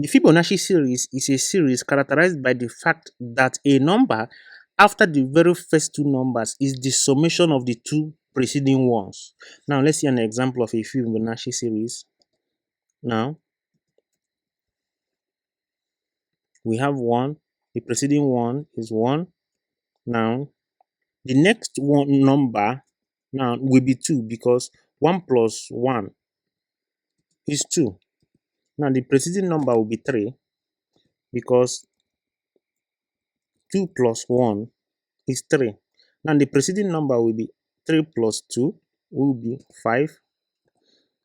Fibonacci series is a series characterized by the fact that a number after the very first two numbers is the summation of the two preceding ones. Now let's see an example of a Fibonacci series. Now we have 1, the preceding one is 1. Now the next one number now will be 2 because 1 plus 1 is 2. Now the preceding number will be 3 because 2 plus 1 is 3. Now the preceding number will be 3 plus 2 will be 5.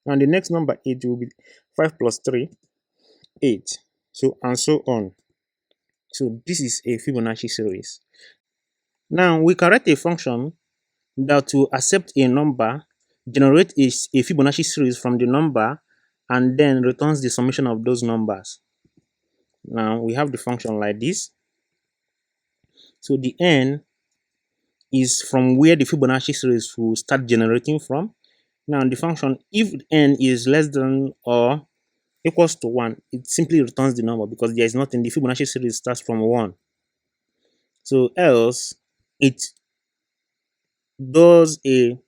And the next number 8 will be 5 plus 3, 8. So and so on. So this is a Fibonacci series. Now we can write a function that will accept a number, generate a Fibonacci series from the number, and then returns the summation of those numbers. Now we have the function like this. So the n is from where the Fibonacci series will start generating from. Now the function, if n is less than or equals to 1, it simply returns the number because there is nothing. The Fibonacci series starts from 1. So else it does a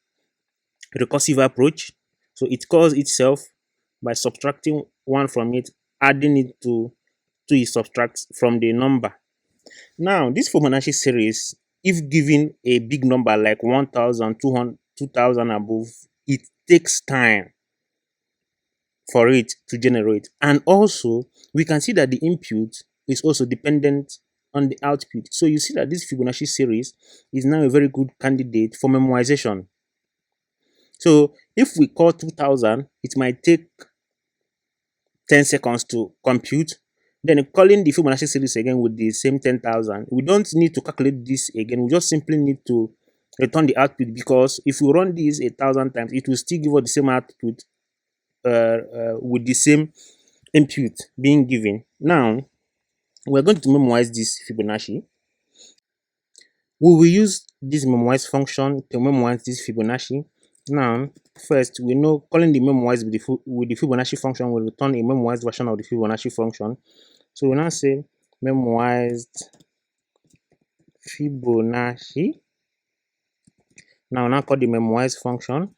recursive approach. So it calls itself by subtracting 1 from it, adding it to its subtract from the number. Now this Fibonacci series, if given a big number like 1,000, 200, 2,000 above, it takes time for it to generate. And also we can see that the input is also dependent on the output. So you see that this Fibonacci series is now a very good candidate for memoization. So if we call 2,000, it might take 10 seconds to compute. Then calling the Fibonacci series again with the same 10,000, we don't need to calculate this again. We just simply need to return the output, because if we run this 1,000 times, it will still give us the same output with the same input being given. Now we're going to memoize this Fibonacci. We will use this memoize function to memoize this Fibonacci. Now first, we know calling the memoize with the Fibonacci function will return a memoized version of the Fibonacci function. So we now say memoized Fibonacci. Now call the memoize function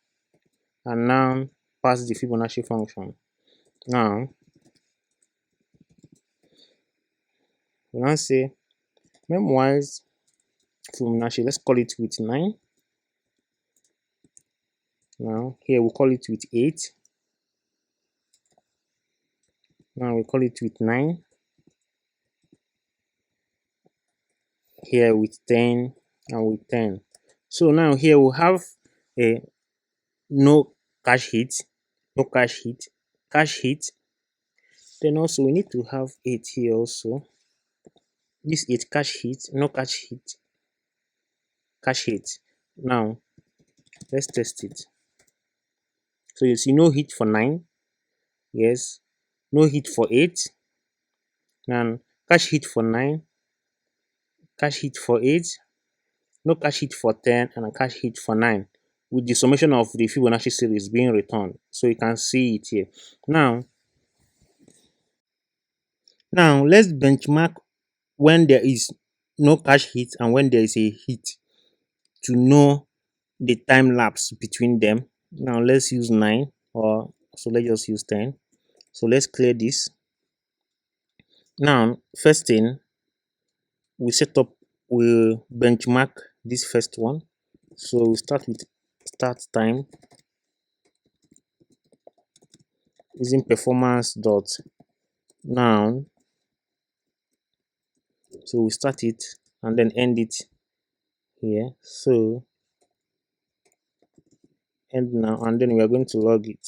and now pass the Fibonacci function. Now we now say memoize Fibonacci. Let's call it with 9. Now here we'll call it with 8. Now we call it with 9. Here with 10 and with 10. So now here we'll have a no cache hit, no cache hit, cache hit. Then also we need to have 8 here also. This 8 cache hit, no cache hit, cache hit. Now let's test it. So you see no hit for 9. Yes. No hit for 8. Now cache hit for 9. Cache hit for 8. No cache hit for 10 and a cache hit for 9, with the summation of the Fibonacci series being returned. So you can see it here. Now let's benchmark when there is no cache hit and when there is a hit to know the time lapse between them. Now let's use 9, or so let's just use 10. So let's clear this. Now first thing, we benchmark this first one. So we start with start time using performance dot now. So we start it and then end it here. So end now, and then we are going to log it.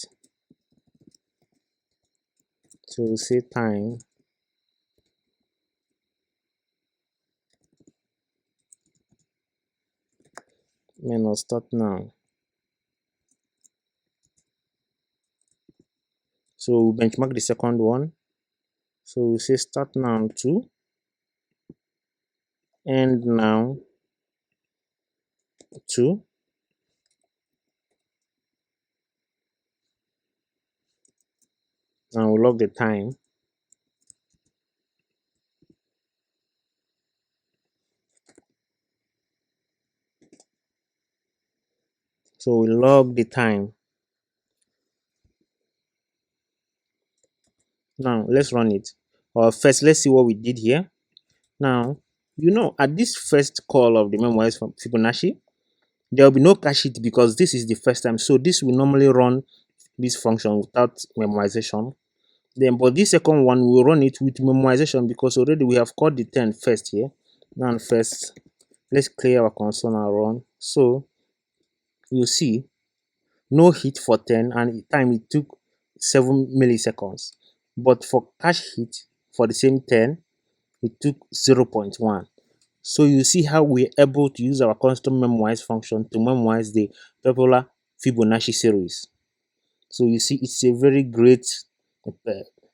So we say time minus start now. So we benchmark the second one. So we say start now 2, end now 2. Now we log the time. So we log the time. Now let's run it. First, let's see what we did here. Now, at this first call of the memoirs from Fibonacci, there will be no cache hit because this is the first time. So this will normally run this function without memoization. Then, but this second one will run it with memoization because already we have called the 10 first here. Now, first, let's clear our console and run. So you see, no hit for 10, and time it took 7 milliseconds. But for cache hit for the same 10, it took 0.1. So you see how we're able to use our custom memoize function to memoize the popular Fibonacci series. So you see, it's a very great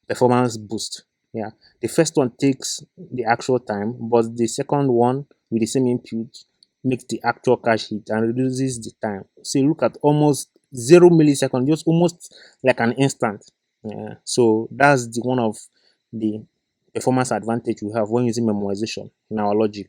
performance boost. Yeah, the first one takes the actual time, but the second one with the same input makes the actual cache hit and reduces the time. So you look at almost 0 millisecond, just almost like an instant. Yeah. So that's the one of the performance advantage we have when using memoization in our logic.